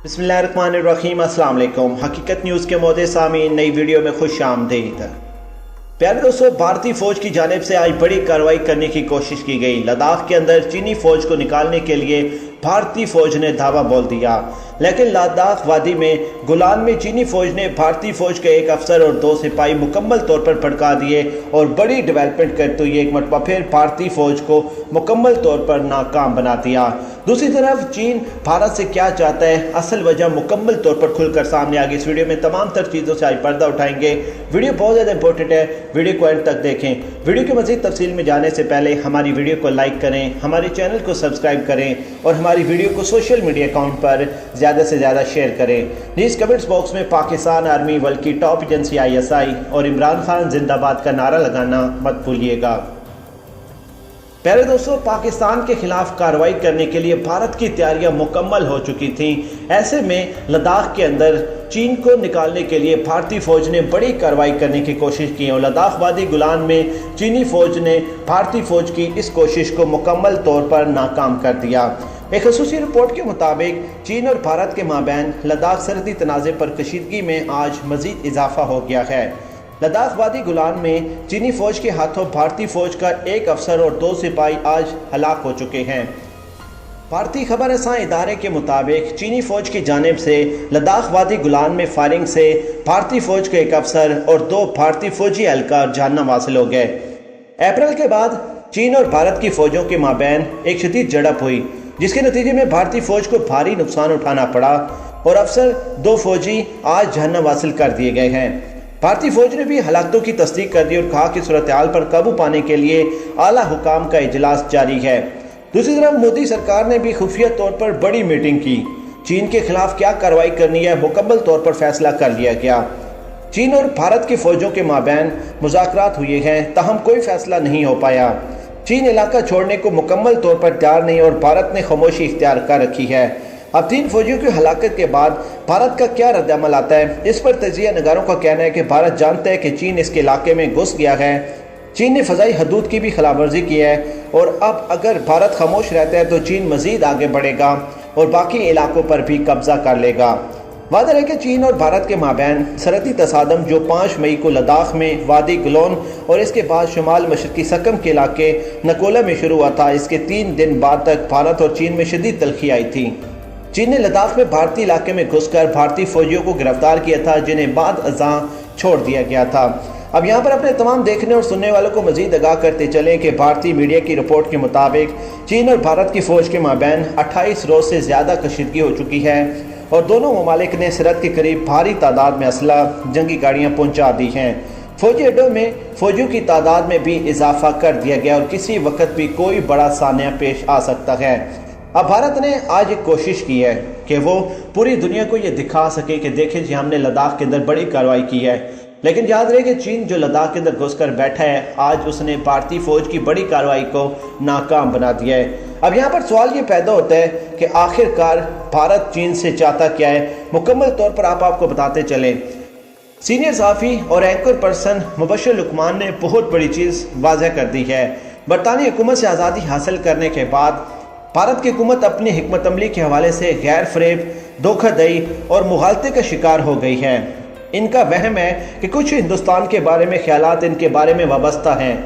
बिस्मिल्लाहिर्रहमानिर्रहीम। अस्सलाम वालेकुम। हकीकत न्यूज़ के मोदे सामीन, नई वीडियो में खुश आमदीद। प्यारे दोस्तों, भारतीय फौज की जानिब से आज बड़ी कार्रवाई करने की कोशिश की गई। लद्दाख के अंदर चीनी फौज को निकालने के लिए भारतीय फौज ने धावा बोल दिया, लेकिन लद्दाख वादी में गुलान में चीनी फौज ने भारतीय फौज के एक अफसर और 2 सिपाही मुकम्मल तौर पर भड़का दिए और बड़ी डेवलपमेंट करते हुए एक मरतबा फिर भारतीय फौज को मुकम्मल तौर पर नाकाम बना दिया। दूसरी तरफ चीन भारत से क्या चाहता है, असल वजह मुकम्मल तौर पर खुलकर सामने आ गई। इस वीडियो में तमाम तर चीज़ों से आज पर्दा उठाएंगे। वीडियो बहुत ज़्यादा इंपॉर्टेंट है, वीडियो को एंड तक देखें। वीडियो के मज़ीद तफसील में जाने से पहले हमारी वीडियो को लाइक करें, हमारे चैनल को सब्सक्राइब करें और हमारी वीडियो को सोशल मीडिया अकाउंट पर ज़्यादा से ज़्यादा शेयर करें। प्लीज़ कमेंट्स बॉक्स में पाकिस्तान आर्मी बल्कि टॉप एजेंसी ISI और इमरान खान जिंदाबाद का नारा लगाना मत भूलिएगा। प्यारे दोस्तों, पाकिस्तान के खिलाफ कार्रवाई करने के लिए भारत की तैयारियां मुकम्मल हो चुकी थीं। ऐसे में लद्दाख के अंदर चीन को निकालने के लिए भारतीय फौज ने बड़ी कार्रवाई करने की कोशिश की और लद्दाख वादी गुलान में चीनी फौज ने भारतीय फौज की इस कोशिश को मुकम्मल तौर पर नाकाम कर दिया। एक खसूसी रिपोर्ट के मुताबिक चीन और भारत के माबैन लद्दाख सरहदी तनाज़े पर कशीदगी में आज मज़ीद इजाफा हो गया है। लद्दाख वादी गुलान में चीनी फौज के हाथों भारतीय फौज का एक अफसर और 2 सिपाही आज हलाक हो चुके हैं। भारतीय खबर रसां इदारे के मुताबिक चीनी फौज की जानिब से लद्दाख वादी गुलान में फायरिंग से भारतीय फौज के एक अफसर और 2 भारतीय फौजी एहलकार जानलेवा हासिल हो गए। अप्रैल के बाद चीन और भारत की फौजों के माबैन एक शदीद झड़प हुई, जिसके नतीजे में भारतीय फौज को भारी नुकसान उठाना पड़ा और अफसर 2 फौजी आज जानलेवा हासिल कर दिए गए हैं। भारतीय फौज ने भी हलाकतों की तस्दीक कर दी और कहा कि सूरत हाल पर काबू पाने के लिए आला हुकाम का इजलास जारी है। दूसरी तरफ मोदी सरकार ने भी खुफिया तौर पर बड़ी मीटिंग की। चीन के खिलाफ क्या कार्रवाई करनी है मुकम्मल तौर पर फैसला कर लिया गया। चीन और भारत की फौजों के माबैन मुज़ाकरात हुए हैं, ताहम कोई फैसला नहीं हो पाया। चीन इलाका छोड़ने को मुकम्मल तौर पर तैयार नहीं और भारत ने खामोशी इख्तियार कर रखी है। अब 3 फौजियों की हलाकत के बाद भारत का क्या रद्दअमल आता है, इस पर तजिया नगारों का कहना है कि भारत जानता है कि चीन इसके इलाके में घुस गया है। चीन ने फ़ज़ाई हदूद की भी खिलाफवर्जी की है और अब अगर भारत खामोश रहता है तो चीन मज़ीद आगे बढ़ेगा और बाकी इलाकों पर भी कब्जा कर लेगा। वाज़ेह है कि चीन और भारत के माबैन सरहदी तसादम जो 5 मई को लद्दाख में वादी गुलान और इसके बाद शुमाल मशरकी सकम के इलाके नकोला में शुरू हुआ था, इसके 3 दिन बाद तक भारत और चीन में शदीद तलखी आई थी। चीन ने लद्दाख में भारतीय इलाके में घुसकर भारतीय फौजियों को गिरफ्तार किया था, जिन्हें बाद अज़ां छोड़ दिया गया था। अब यहाँ पर अपने तमाम देखने और सुनने वालों को मजीद आगाह करते चलें कि भारतीय मीडिया की रिपोर्ट के मुताबिक चीन और भारत की फ़ौज के माबैन 28 रोज़ से ज़्यादा कशीदगी हो चुकी है और दोनों ममालिक ने सरहद के करीब भारी तादाद में असला जंगी गाड़ियाँ पहुँचा दी हैं। फौजी अड्डों में फौजियों की तादाद में भी इजाफा कर दिया गया और किसी वक्त भी कोई बड़ा सान्या पेश आ सकता है। अब भारत ने आज एक कोशिश की है कि वो पूरी दुनिया को ये दिखा सके कि देखें जी हमने लद्दाख के अंदर बड़ी कार्रवाई की है, लेकिन याद रहे कि चीन जो लद्दाख के अंदर घुसकर बैठा है, आज उसने भारतीय फौज की बड़ी कार्रवाई को नाकाम बना दिया है। अब यहाँ पर सवाल ये पैदा होता है कि आखिरकार भारत चीन से चाहता क्या है। मुकम्मल तौर पर आपको बताते चलें, सीनियर सहाफ़ी और एंकर पर्सन मुबश्शिर लुकमान ने बहुत बड़ी चीज़ वाज़ेह कर दी है। बरतानी हुकूमत से आज़ादी हासिल करने के बाद भारत की हुकूमत अपनी हिकमत अमली के हवाले से गैर फरेब, धोखाधड़ी और मुगालते का शिकार हो गई है। इनका वहम है कि कुछ हिंदुस्तान के बारे में ख्यालात इनके बारे में वाबस्ता हैं।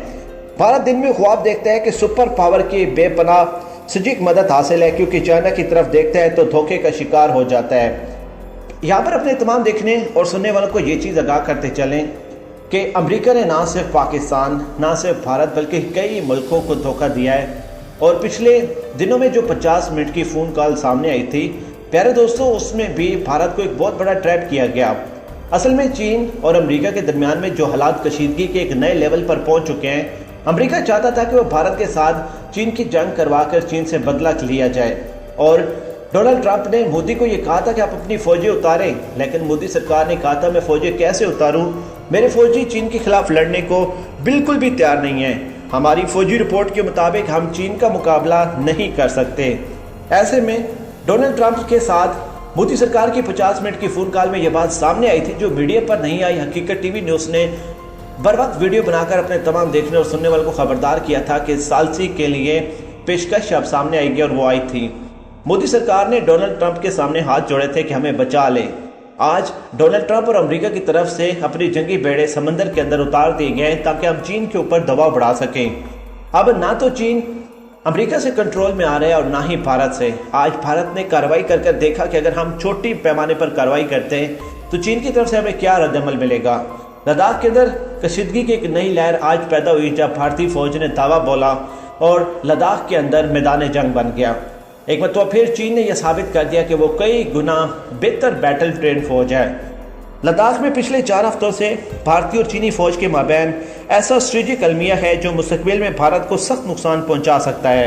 भारत दिन में ख्वाब देखता है कि सुपर पावर की बेपनाह सजीक मदद हासिल है, क्योंकि चाइना की तरफ देखता है तो धोखे का शिकार हो जाता है। यहाँ पर अपने तमाम देखने और सुनने वालों को ये चीज़ आगाह करते चलें कि अमेरिका ने ना सिर्फ पाकिस्तान, ना सिर्फ भारत, बल्कि कई मुल्कों को धोखा दिया है। और पिछले दिनों में जो 50 मिनट की फ़ोन कॉल सामने आई थी, प्यारे दोस्तों, उसमें भी भारत को एक बहुत बड़ा ट्रैप किया गया। असल में चीन और अमेरिका के दरमियान में जो हालात कशीदगी के एक नए लेवल पर पहुंच चुके हैं, अमेरिका चाहता था कि वो भारत के साथ चीन की जंग करवाकर चीन से बदला लिया जाए और डोनाल्ड ट्रंप ने मोदी को ये कहा था कि आप अपनी फ़ौजें उतारें, लेकिन मोदी सरकार ने कहा था मैं फ़ौजें कैसे उतारूँ, मेरे फ़ौजी चीन के खिलाफ लड़ने को बिल्कुल भी तैयार नहीं हैं। हमारी फौजी रिपोर्ट के मुताबिक हम चीन का मुकाबला नहीं कर सकते। ऐसे में डोनाल्ड ट्रंप के साथ मोदी सरकार की 50 मिनट की फ़ोन कॉल में यह बात सामने आई थी, जो मीडिया पर नहीं आई। हकीकत टीवी न्यूज़ ने बर वक्त वीडियो बनाकर अपने तमाम देखने और सुनने वालों को खबरदार किया था कि सालसी के लिए पेशकश अब सामने आएगी और वो आई थी। मोदी सरकार ने डोनाल्ड ट्रंप के सामने हाथ जोड़े थे कि हमें बचा ले। आज डोनाल्ड ट्रंप और अमेरिका की तरफ से अपनी जंगी बेड़े समंदर के अंदर उतार दिए गए ताकि हम चीन के ऊपर दबाव बढ़ा सकें। अब ना तो चीन अमेरिका से कंट्रोल में आ रहा है और ना ही भारत से। आज भारत ने कार्रवाई कर देखा कि अगर हम छोटी पैमाने पर कार्रवाई करते हैं तो चीन की तरफ से हमें क्या रद्दअमल मिलेगा। लद्दाख के अंदर कशीदगी की एक नई लहर आज पैदा हुई जब भारतीय फौज ने दावा बोला और लद्दाख के अंदर मैदान जंग बन गया। एक मरतबा फिर चीन ने यह साबित कर दिया कि वो कई गुना बेहतर बैटल ट्रेन फौज है। लद्दाख में पिछले 4 हफ्तों से भारतीय और चीनी फौज के माबैन ऐसा स्ट्रेटेजिक अलमिया है जो मुस्तकबिल में भारत को सख्त नुकसान पहुंचा सकता है।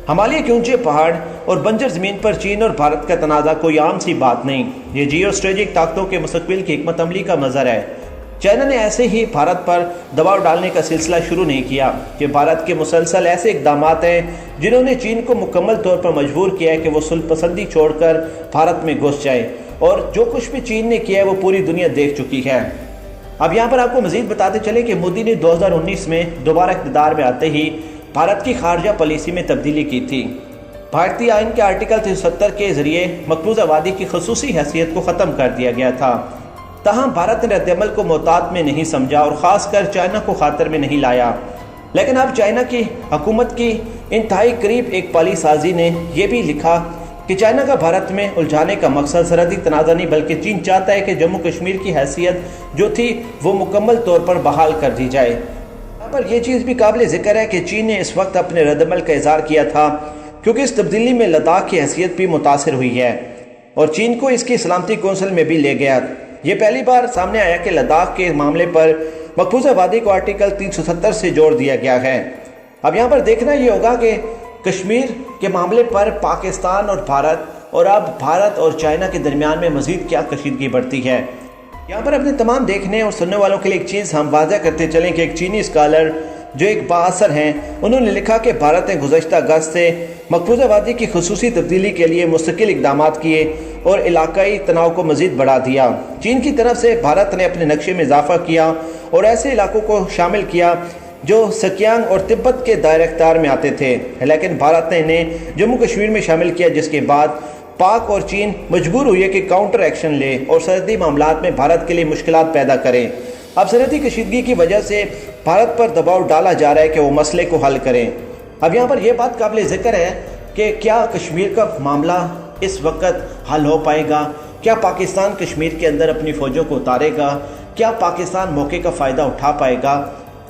हिमालय के ऊंचे पहाड़ और बंजर जमीन पर चीन और भारत का तनाज़ा कोई आम सी बात नहीं। ये जियो स्ट्रेटेजिक ताकतों के मुस्तकबिल की हिकमत अमली का मज़हर है। चाइना ने ऐसे ही भारत पर दबाव डालने का सिलसिला शुरू नहीं किया कि भारत के मुसलसल ऐसे इकदाम हैं जिन्होंने चीन को मुकम्मल तौर पर मजबूर किया है कि वो सुलह पसंदी छोड़कर भारत में घुस जाए, और जो कुछ भी चीन ने किया है वो पूरी दुनिया देख चुकी है। अब यहाँ पर आपको मजीद बताते चले कि मोदी ने 2019 में दोबारा इक़्तिदार में आते ही भारत की खारजा पॉलिसी में तब्दीली की थी। भारतीय आइन के आर्टिकल 370 के जरिए मकबूजा वादी की खसूसी हैसियत को ख़त्म कर दिया गया था। तहम भारत ने रद्दअमल को मोहतात में नहीं समझा और ख़ासकर चाइना को खातर में नहीं लाया। लेकिन अब चाइना की हुकूमत की इंतहाई करीब एक पॉलिसी साजी ने यह भी लिखा कि चाइना का भारत में उलझाने का मकसद सरहदी तनाज़ा नहीं बल्कि चीन चाहता है कि जम्मू कश्मीर की हैसियत जो थी वो मुकम्मल तौर पर बहाल कर दी जाए। यहाँ पर यह चीज़ भी काबिल ज़िक्र है कि चीन ने इस वक्त अपने रद्दअमल का इज़हार किया था क्योंकि इस तब्दीली में लद्दाख की हैसियत भी मुतासिर हुई है और चीन को इसकी सलामती कौंसिल में भी ले गया। ये पहली बार सामने आया कि लद्दाख के मामले पर मकबूजा वादी को आर्टिकल 370 से जोड़ दिया गया है। अब यहाँ पर देखना ये होगा कि कश्मीर के मामले पर पाकिस्तान और भारत और चाइना के दरमियान में मजीद क्या कशीदगी बढ़ती है। यहाँ पर अपने तमाम देखने और सुनने वालों के लिए एक चीज़ हम वाज़ा करते चलें कि एक चीनी स्कॉलर जो एक बाअसर हैं उन्होंने लिखा कि भारत ने गुज़श्ता अगस्त से मकबूजा वादी की खुसूसी तब्दीली के लिए मुस्तकिल इक़दाम किए और इलाकाई तनाव को मज़ीद बढ़ा दिया। चीन की तरफ से भारत ने अपने नक्शे में इजाफा किया और ऐसे इलाकों को शामिल किया जो सकियांग और तिब्बत के दायरे इख्तियार में आते थे, लेकिन भारत ने इन्हें जम्मू कश्मीर में शामिल किया, जिसके बाद पाक और चीन मजबूर हुए कि काउंटर एक्शन ले और सरहदी मामलात में भारत के लिए मुश्किलात पैदा करें। अब सरहदी कशीदगी की वजह से भारत पर दबाव डाला जा रहा है कि वो मसले को हल करें। अब यहाँ पर यह बात काबिल ज़िक्र है कि क्या कश्मीर का मामला इस वक्त हल हो पाएगा? क्या पाकिस्तान कश्मीर के अंदर अपनी फ़ौजों को उतारेगा? क्या पाकिस्तान मौके का फ़ायदा उठा पाएगा?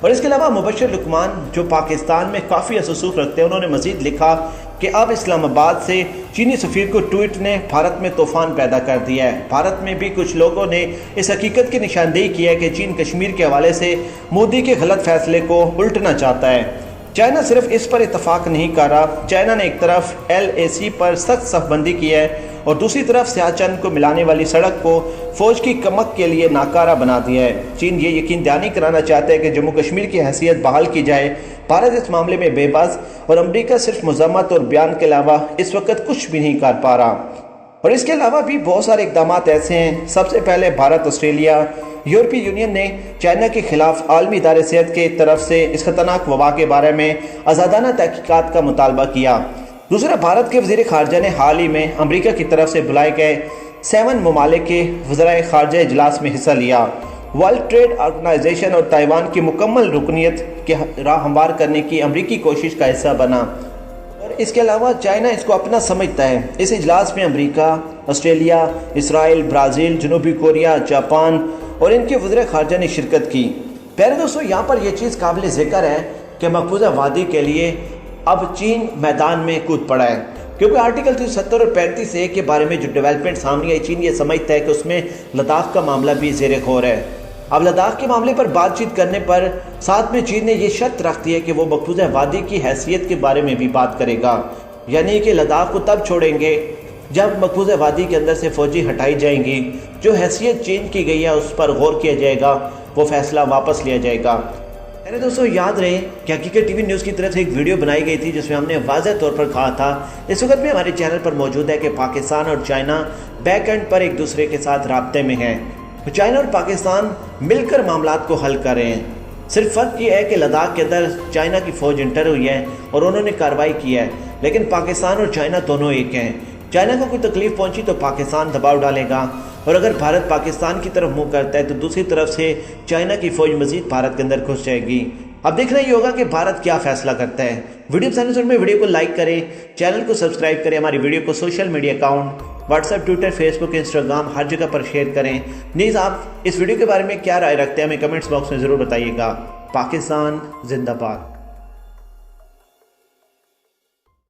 और इसके अलावा मुबशर लुकमान जो पाकिस्तान में काफ़ी अससूख रखते हैं, उन्होंने मज़ीद लिखा कि अब इस्लामाबाद से चीनी सफ़ीर को ट्वीट ने भारत में तूफ़ान पैदा कर दिया है। भारत में भी कुछ लोगों ने इस हकीकत की निशानदेही की है कि चीन कश्मीर के हवाले से मोदी के गलत फैसले को उल्टना चाहता है। चाइना सिर्फ इस पर इतफाक़ नहीं कर रहा। चाइना ने एक तरफ LAC पर सख्त सफ़बंदी की है और दूसरी तरफ सियाचन को मिलाने वाली सड़क को फ़ौज की कमक के लिए नाकारा बना दिया है। चीन ये यकीन दहानी कराना चाहता है कि जम्मू कश्मीर की हैसियत बहाल की जाए। भारत इस मामले में बेबस और अमेरिका सिर्फ मज़म्मत और बयान के अलावा इस वक्त कुछ भी नहीं कर पा रहा। और इसके अलावा भी बहुत सारे इक़दाम ऐसे हैं। सबसे पहले भारत, ऑस्ट्रेलिया, यूरोपीय यूनियन ने चाइना के खिलाफ आलमी इदारे सेहत की तरफ से इस खतरनाक वबा के बारे में आज़ादाना तहकीकात का मुतालबा किया। दूसरा, भारत के वज़ीर ख़ारजा ने हाल ही में अमेरिका की तरफ से बुलाए गए 7 ममालिक के वज़राए ख़ारजा इजलास में हिस्सा लिया। वर्ल्ड ट्रेड ऑर्गेनाइजेशन और ताइवान की मुकम्मल रुकनीत के राह हमवार करने की अमरीकी कोशिश का हिस्सा बना। और इसके अलावा चाइना इसको अपना समझता है। इस इजलास में अमेरिका, ऑस्ट्रेलिया, इसराइल, ब्राज़ील, जनूबी कोरिया, जापान और इनके वज़ीर ख़ारजा ने शिरकत की। प्यारे दोस्तों, यहाँ पर यह चीज़ काबिल ज़िक्र है कि मकबूजा वादी के लिए अब चीन मैदान में कूद पड़ा है, क्योंकि आर्टिकल 370 और 35A के बारे में जो डेवलपमेंट सामने आई, चीन ये समझता है कि उसमें लद्दाख का मामला भी ज़ेरे गौर है। अब लद्दाख के मामले पर बातचीत करने पर साथ में चीन ने यह शर्त रख दी है कि वो मकबूजा वादी की हैसियत के बारे में भी बात करेगा, यानी कि लद्दाख को तब छोड़ेंगे जब मकबूजा वादी के अंदर से फ़ौजी हटाई जाएंगी। जो हैसियत चीन की गई है उस पर गौर किया जाएगा, वो फैसला वापस लिया जाएगा। अरे दोस्तों, याद रहे कि हकीकत टीवी न्यूज़ की तरफ से एक वीडियो बनाई गई थी जिसमें हमने वाज़ेह तौर पर कहा था, इस वक्त भी हमारे चैनल पर मौजूद है कि पाकिस्तान और चाइना बैक एंड पर एक दूसरे के साथ राब्ते में हैं। तो चाइना और पाकिस्तान मिलकर मामलात को हल कर रहे हैं। सिर्फ फ़र्क ये है कि लद्दाख के अंदर चाइना की फ़ौज इंटर हुई है और उन्होंने कार्रवाई की है, लेकिन पाकिस्तान और चाइना दोनों एक हैं। चाइना को कोई तकलीफ पहुंची तो पाकिस्तान दबाव डालेगा, और अगर भारत पाकिस्तान की तरफ मुंह करता है तो दूसरी तरफ से चाइना की फौज मजीद भारत के अंदर घुस जाएगी। अब देखना ये होगा कि भारत क्या फैसला करता है। वीडियो पसंद है, वीडियो को लाइक करें, चैनल को सब्सक्राइब करें, हमारी वीडियो को social media account WhatsApp, Twitter, Facebook, Instagram हर जगह पर शेयर करें। नीज आप इस वीडियो के बारे में क्या राय रखते हैं हमें कमेंट्स बॉक्स में ज़रूर बताइएगा। पाकिस्तान जिंदाबाद।